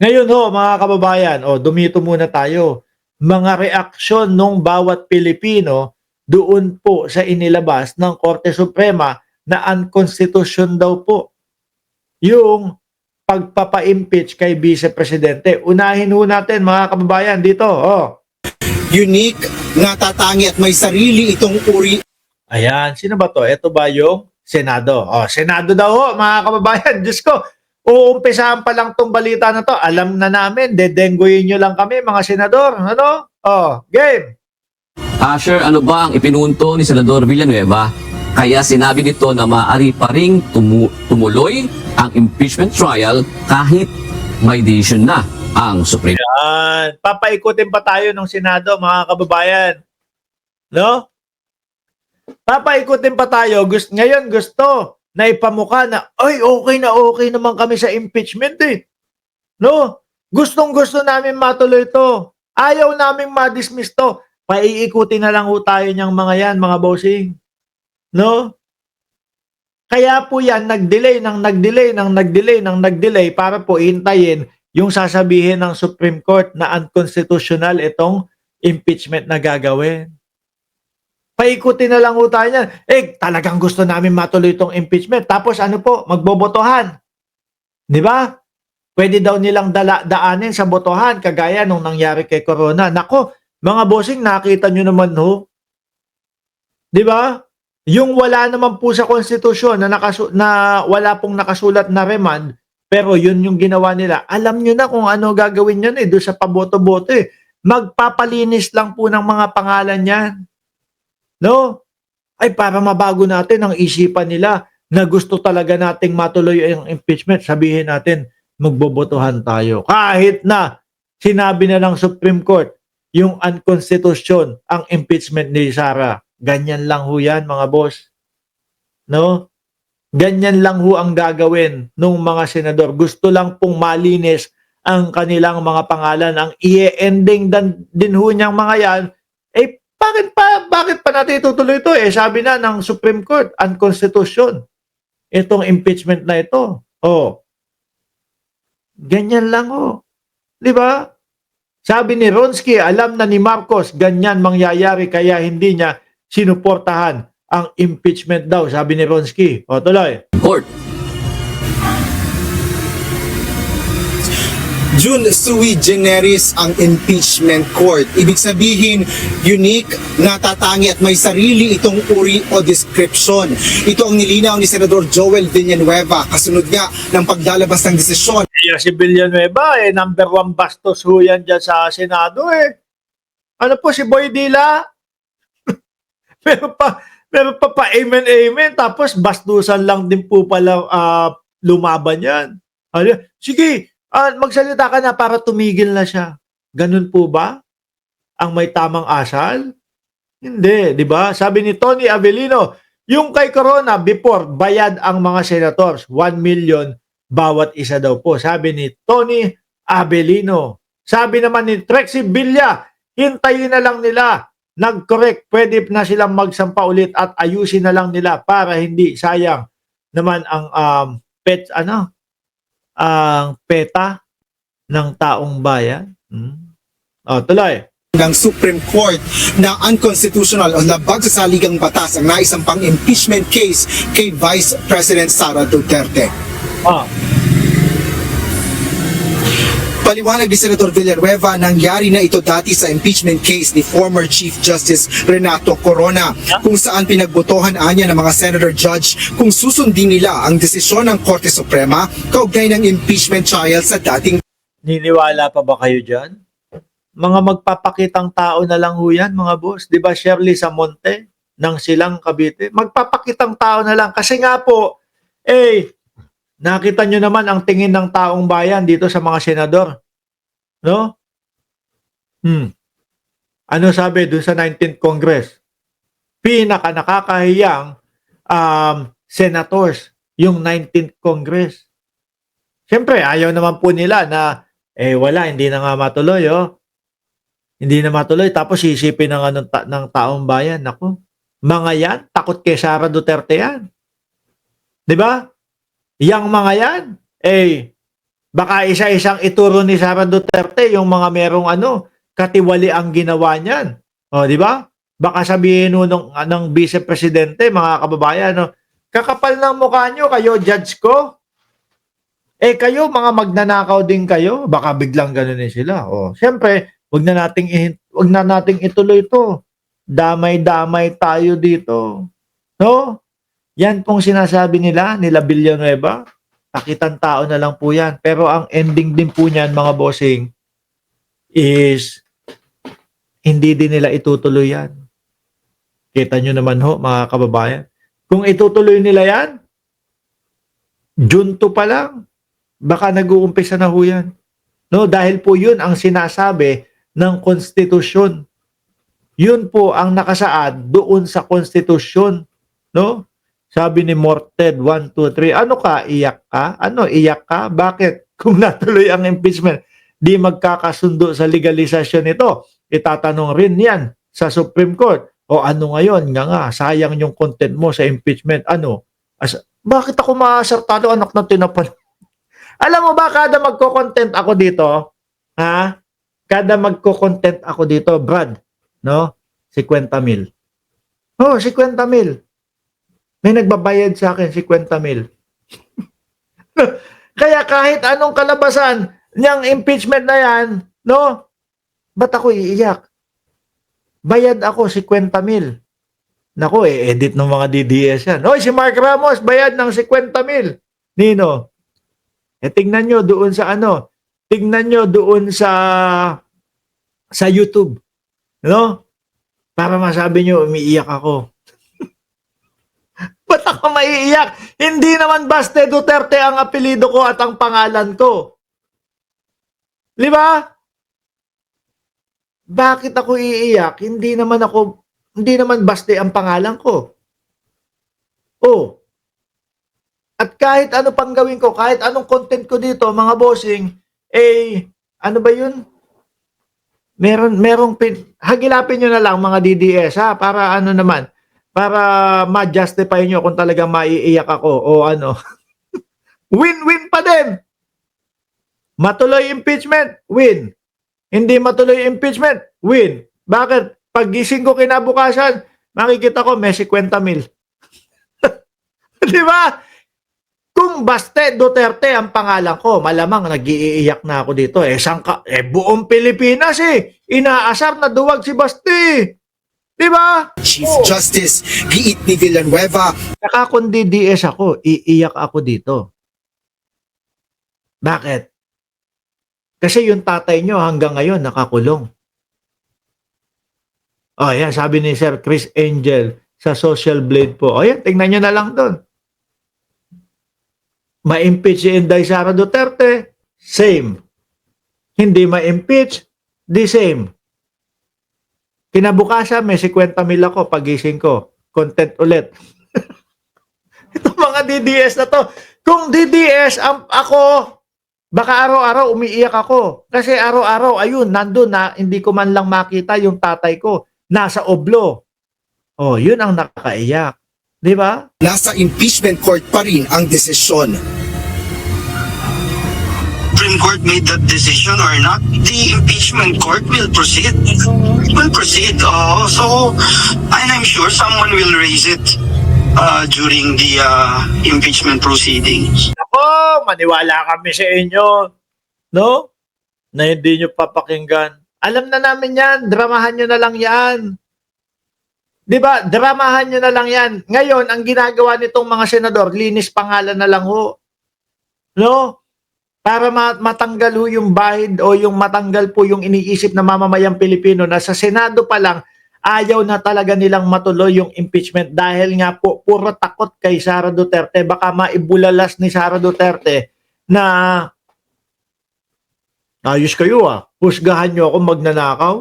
Ngayon ho, mga kababayan, dumito muna tayo. Mga reaksyon nung bawat Pilipino doon po sa inilabas ng Korte Suprema na unconstitution daw po yung pagpapa-impeach kay Vice Presidente. Unahin ho natin mga kababayan dito. Unique, natatangi at may sarili itong uri. Ayan, sino ba to? Ito ba yung Senado? Senado daw ho, mga kababayan. Diyos ko, uumpisahan pa lang tong balita na to. Alam na namin, dedengguyin nyo lang kami, mga senador. Ano? Game. Asher, ano ba ang ipinunto ni Senador Villanueva? Kaya sinabi nito na maaari pa ring tumuloy ang impeachment trial kahit may decision na ang Supreme. Yan. Papaikutin pa tayo ng Senado, mga kababayan. No? Papaikutin pa tayo. Ngayon gusto na ipamukha na, ay, okay naman kami sa impeachment eh. No? Gustong-gusto namin matuloy to. Ayaw namin ma-dismiss to. Paiikutin na lang ho tayo niyang mga yan, mga bossing. No? Kaya po yan, nag-delay para po hintayin yung sasabihin ng Supreme Court na unconstitutional itong impeachment na gagawin. Paikutin na lang ho tayo niyan. Talagang gusto namin matuloy itong impeachment. Tapos ano po, magbobotohan. Di ba? Pwede daw nilang daanin sa botohan kagaya nung nangyari kay Corona. Nako, mga bossing, nakita nyo naman ho. Di ba? Yung wala naman po sa konstitusyon na wala pong nakasulat na remand, pero yun yung ginawa nila. Alam nyo na kung ano gagawin nyo doon sa paboto-boto eh. Magpapalinis lang po ng mga pangalan yan. No? Ay para mabago natin ang isipan nila na gusto talaga nating matuloy ang impeachment. Sabihin natin, magbobotohan tayo. Kahit na sinabi na ng Supreme Court yung unconstitution ang impeachment ni Sara. Ganyan lang ho yan, mga boss. No? Ganyan lang ho ang gagawin ng mga senador. Gusto lang pong malinis ang kanilang mga pangalan. Ang i-ending din ho niyang mga yan, bakit pa natin itutuloy ito? Sabi na ng Supreme Court, unconstitution. Itong impeachment na ito. Ganyan lang ho. Di ba? Sabi ni Ronsky, alam na ni Marcos, ganyan mangyayari kaya hindi niya sinuportahan ang impeachment daw, sabi ni Ronsky. Tuloy. Court. June sui generis ang impeachment court. Ibig sabihin, unique, natatangi at may sarili itong uri o description. Ito ang nilinaw ni Senador Joel Villanueva kasunod nga ng paglalabas ng desisyon. Si Villanueva, number 1 bastos ho yan dyan sa Senado Ano po si Boy Dila? Meron pa amen, tapos bastusan lang din po pala lumaban yan. Sige, magsalita ka na para tumigil na siya. Ganun po ba? Ang may tamang asal? Hindi, di ba? Sabi ni Tony Avellino, yung kay Corona, before, bayad ang mga senators. 1 million bawat isa daw po. Sabi ni Tony Avellino. Sabi naman ni Trexie Villa, hintayin na lang nila. Nag-correct, pwede na silang magsampa ulit at ayusin na lang nila para hindi sayang naman ang ang peta ng taong bayan. Tuloy. Ng Supreme Court na unconstitutional o labag sa saligang batas ang naisampang impeachment case kay Vice President Sara Duterte. Paliwanag ni Senator Villanueva, nangyari na ito dati sa impeachment case ni former Chief Justice Renato Corona, kung saan pinagbotohan anya ng mga senator judge kung susundin nila ang desisyon ng Korte Suprema kaugnay ng impeachment trial sa dating. Niniwala pa ba kayo dyan? Mga magpapakitang tao na lang ho yan, mga boss. Di ba Shirley Samonte ng Silang Cavite? Magpapakitang tao na lang. Kasi nga po, nakita nyo naman ang tingin ng taong bayan dito sa mga senador. No? Ano sabi dun sa 19th Congress? Nakakahiyang senators yung 19th Congress. Siyempre, ayaw naman po nila na wala, hindi na nga matuloy. Hindi na matuloy. Tapos isipin ng taong bayan. Naku, mga yan, takot kay Sara Duterte yan. Di ba? Yang mga yan, Baka isa-isang ituro ni Sara Duterte yung mga merong katiwali ang ginawa niyan. O, di ba? Baka sabihin ng Vice Presidente, mga kababayan, kakapal ng mukha nyo, kayo judge ko. Eh kayo, mga magnanakaw din kayo. Baka biglang ganunin sila. O, siyempre, wag na nating ituloy ito. Damay-damay tayo dito. No? Yan pong sinasabi nila Villanueva. Pakitang tao na lang po yan. Pero ang ending din po niyan, mga bossing, is hindi din nila itutuloy yan. Kita nyo naman ho, mga kababayan. Kung itutuloy nila yan, June 2 pa lang, baka nag-uumpisa na ho yan. No, dahil po yun ang sinasabi ng konstitusyon. Yun po ang nakasaad doon sa konstitusyon. No? Sabi ni Morted 1, 2, 3, ano ka? Iyak ka? Ano? Iyak ka? Bakit? Kung natuloy ang impeachment, di magkakasundo sa legalisasyon nito. Itatanong rin yan sa Supreme Court. O ano ngayon? Nga, sayang yung content mo sa impeachment. Ano? Bakit ako maasartado, anak ng tinapan? Alam mo ba, kada magko-content ako dito, ha? Kada magko-content ako dito, Brad, no? 50,000. Oh, 50,000. May nagbabayad sa akin 50,000. Kaya kahit anong kalabasan niyang impeachment na yan, no? Ba't ako iiyak? Bayad ako 50,000. Nako, edit ng mga DDS yan. Hoy, si Mark Ramos, bayad ng 50,000. Nino? Tingnan nyo doon sa tingnan nyo doon sa YouTube. No? Para masabi nyo, umiiyak ako. Ba't ako maiiyak? Hindi naman Baste Duterte ang apelido ko at ang pangalan ko. Di ba? Bakit ako iiyak? Hindi naman Baste ang pangalan ko. Oh. At kahit ano pang gawin ko, kahit anong content ko dito, mga bossing, ano ba yun? Hagilapin nyo na lang mga DDS, ha? Para para ma-justify nyo kung talagang maiiyak ako o ano. Win-win pa din. Matuloy impeachment, win. Hindi matuloy impeachment, win. Bakit? Pag gising ko kinabukasan, makikita ko may 50,000. Di ba? Kung Baste Duterte ang pangalan ko, malamang nag-iiyak na ako dito. Buong Pilipinas inaasar na duwag si Baste. Di ba? Chief Justice, giit ni Villanueva, Saka kung DDS ako, iiyak ako dito. Bakit? Kasi yung tatay nyo hanggang ngayon nakakulong. O, yan, sabi ni Sir Chris Angel sa Social Blade po. O, yan, tingnan nyo na lang doon. Ma-impeach si Inday Sara Duterte, same. Hindi ma-impeach, the same. Kinabukasan, may 50,000 ako pagising ko. Content ulit. Itong mga DDS na to. Kung DDS ako, baka araw-araw umiiyak ako. Kasi araw-araw, ayun, nandun na, hindi ko man lang makita yung tatay ko. Nasa oblo. Oh, yun ang nakakaiyak. Di ba? nasa impeachment court pa rin ang desisyon. Supreme Court made that decision or not, the impeachment court will proceed. And I'm sure someone will raise it during the impeachment proceedings. Ako, maniwala kami sa inyo. No? Na hindi nyo papakinggan. Alam na namin yan. Dramahan nyo na lang yan. Di ba? Dramahan nyo na lang yan. Ngayon, ang ginagawa nitong mga senador, linis pangalan na lang ho. No? Para matanggal ho yung bahid o yung matanggal po yung iniisip na mamamayang Pilipino na sa Senado pa lang, ayaw na talaga nilang matuloy yung impeachment dahil nga po, puro takot kay Sara Duterte. Baka maibulalas ni Sara Duterte na ayos kayo husgahan nyo ako magnanakaw.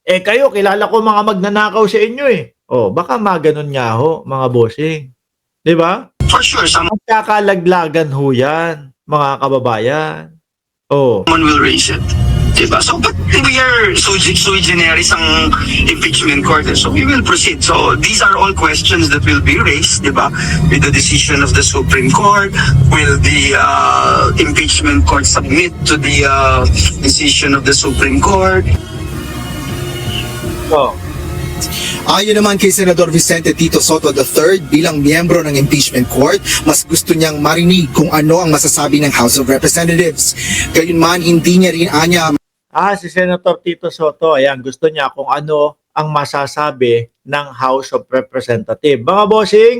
Kayo, kilala ko mga magnanakaw sa inyo O, baka maganon nga ho, mga bossing. Di ba? For sure, Magkakalaglagan ho yan, mga kababayan. O, someone will raise it. Diba? So, but we are sui generis ang impeachment court. So, we will proceed. So, these are all questions that will be raised, diba? With the decision of the Supreme Court. Will the impeachment court submit to the decision of the Supreme Court? So, Ayon naman kay Senador Vicente Tito Soto III, bilang miyembro ng impeachment court, mas gusto niyang marinig kung ano ang masasabi ng House of Representatives. Gayunman, hindi niya rin anya si Senator Tito Soto, ayan, gusto niya kung ano ang masasabi ng House of Representatives. Mga bossing,